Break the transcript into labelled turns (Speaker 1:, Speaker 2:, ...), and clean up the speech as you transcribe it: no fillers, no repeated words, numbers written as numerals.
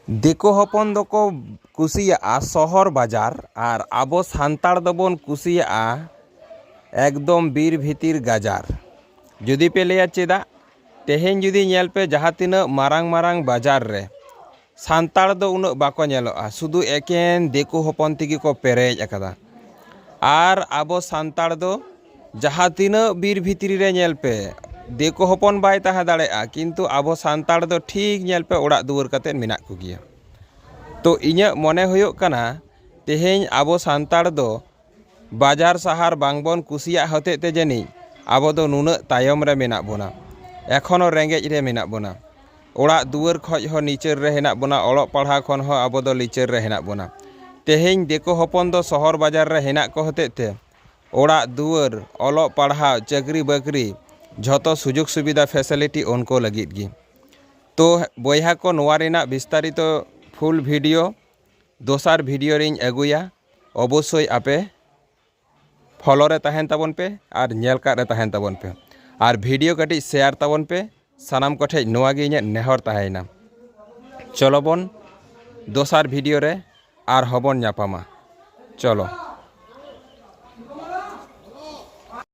Speaker 1: ᱫᱤᱠᱩ ᱦᱚᱯᱚᱱ ᱫᱚᱠᱚ ᱠᱩᱥᱤᱭᱟᱜᱼᱟ ᱥᱚᱦᱚᱨ ᱵᱟᱡᱟᱨ ᱟᱨ ᱟᱵᱚ ᱥᱟᱱᱛᱟᱲ ᱫᱚᱵᱚᱱ ᱠᱩᱥᱤᱭᱟᱜᱼᱟ ᱮᱠᱫᱚᱢ ᱵᱤᱨ ᱵᱷᱤᱛᱤᱨ ᱜᱟᱡᱟᱲ। ᱡᱩᱫᱤ ᱯᱮ ᱞᱟᱹᱭᱟ ᱪᱮᱫᱟᱜ? ᱛᱮᱦᱮᱧ ᱡᱩᱫᱤ ᱧᱮᱞ ᱯᱮ ᱡᱟᱦᱟᱸ ᱛᱤᱱᱟᱹᱜ ᱢᱟᱨᱟᱝ ᱵᱟᱡᱟᱨ ᱨᱮ ᱥᱟᱱᱛᱟᱲ ᱫᱚ ᱩᱱᱟᱹᱜ ᱵᱟᱠᱚ ᱧᱮᱞᱚᱜᱼᱟ, ᱥᱩᱫᱷᱩ ᱮᱠᱮᱱ ᱫᱤᱠᱩ ᱦᱚᱯᱚᱱ ᱛᱮᱜᱮ ᱠᱚ ᱯᱮᱨᱮᱡ ᱟᱠᱟᱫᱟ। ᱟᱨ ᱟᱵᱚ ᱥᱟᱱᱛᱟᱲ ᱫᱚ ᱡᱟᱦᱟᱸ ᱛᱤᱱᱟᱹᱜ ᱵᱤᱨ ᱵᱷᱤᱛᱨᱤ ᱨᱮ ᱧᱮᱞ ᱯᱮ ᱫᱤᱠᱩ ᱦᱚᱯᱚᱱ ᱵᱟᱭ ᱛᱟᱦᱮᱸ ᱫᱟᱲᱮᱭᱟᱜᱼᱟ, ᱠᱤᱱᱛᱩ ᱟᱵᱚ ᱥᱟᱱᱛᱟᱲ ᱫᱚ ᱴᱷᱤᱠ ᱧᱮᱞ ᱯᱮ ᱚᱲᱟᱜ ᱫᱩᱣᱟᱹᱨ ᱠᱟᱛᱮᱫ ᱢᱮᱱᱟᱜ ᱠᱚᱜᱮᱭᱟ। ᱛᱚ ᱤᱧᱟᱹᱜ ᱢᱚᱱᱮ ᱦᱩᱭᱩᱜ ᱠᱟᱱᱟ ᱛᱮᱦᱮᱧ ᱟᱵᱚ ᱥᱟᱱᱛᱟᱲ ᱫᱚ ᱵᱟᱡᱟᱨ ᱥᱟᱦᱟᱨ ᱵᱟᱝᱵᱚᱱ ᱠᱩᱥᱤᱭᱟᱜ ᱦᱚᱛᱮᱡ ᱛᱮ ᱡᱟᱹᱱᱤᱡ ᱟᱵᱚ ᱫᱚ ᱱᱩᱱᱟᱹᱜ ᱛᱟᱭᱚᱢ ᱨᱮ ᱢᱮᱱᱟᱜ ᱵᱚᱱᱟ, ᱮᱠᱷᱚᱱᱳ ᱨᱮᱸᱜᱮᱡ ᱨᱮ ᱢᱮᱱᱟᱜ ᱵᱚᱱᱟ। ᱚᱲᱟᱜ ᱫᱩᱣᱟᱹᱨ ᱠᱷᱚᱡ ᱦᱚᱸ ᱱᱤᱪᱟᱹᱨ ᱨᱮ ᱦᱮᱱᱟᱜ ᱵᱚᱱᱟ, ᱚᱞᱚᱜ ᱯᱟᱲᱦᱟᱣ ᱠᱷᱚᱱ ᱦᱚᱸ ᱟᱵᱚ ᱫᱚ ᱞᱤᱪᱟᱹᱲ ᱨᱮ ᱦᱮᱱᱟᱜ ᱵᱚᱱᱟ। ᱛᱮᱦᱮᱧ ᱫᱤᱠᱩ ᱦᱚᱯᱚᱱ ᱫᱚ ᱥᱚᱦᱚᱨ ᱵᱟᱡᱟᱨ ᱨᱮ ᱦᱮᱱᱟᱜ ᱠᱚ ᱦᱚᱛᱮᱡ te ᱚᱲᱟᱜ ᱫᱩᱣᱟᱹᱨ, ᱚᱞᱚᱜ ᱯᱟᱲᱦᱟᱣ, ᱪᱟᱹᱠᱨᱤ ᱵᱟᱹᱠᱨᱤ ᱡᱷᱚᱛᱚ ᱥᱩᱡᱳᱜᱽ ᱥᱩᱵᱤᱫᱷᱟ ᱯᱷᱮᱥᱤलिᱴᱤ ᱩᱱᱠᱩ ᱞᱟᱹᱜᱤᱫ ᱜᱮ। ᱛᱚ ᱵᱚᱭᱦᱟ ᱠᱚ ᱱᱚᱣᱟ ᱨᱮᱱᱟᱜ ᱵᱤᱥᱛᱟরিত ফুল ভিডিও দোসার ভিডিও রিᱧ ᱟᱹᱜᱩᱭᱟ। অবশ্যই আপে ফলো রে তাহেন তাবন পে আর ᱧᱮᱞ ᱠᱟᱜ ᱨᱮ ᱛᱟᱦᱮᱱ ᱛᱟᱵᱚᱱ ᱯᱮ ᱟᱨ ᱵᱷᱤᱰᱤᱭᱳ ᱠᱟᱹᱴᱤᱡ শেয়ার ᱛᱟᱵᱚᱱ ᱯᱮ। ᱥᱟᱱᱟᱢ ᱠᱚᱴᱷᱮᱡ ᱱᱚᱣᱟ ᱜᱮ ᱤᱧᱟᱹᱜ ᱱᱮᱦᱚᱨ ᱛᱟᱦᱮᱸᱭᱮᱱᱟ। চলো ᱵᱚᱱ দোসার ভিডিও রে আর হবন ᱧᱟᱯᱟᱢᱟ। চলো।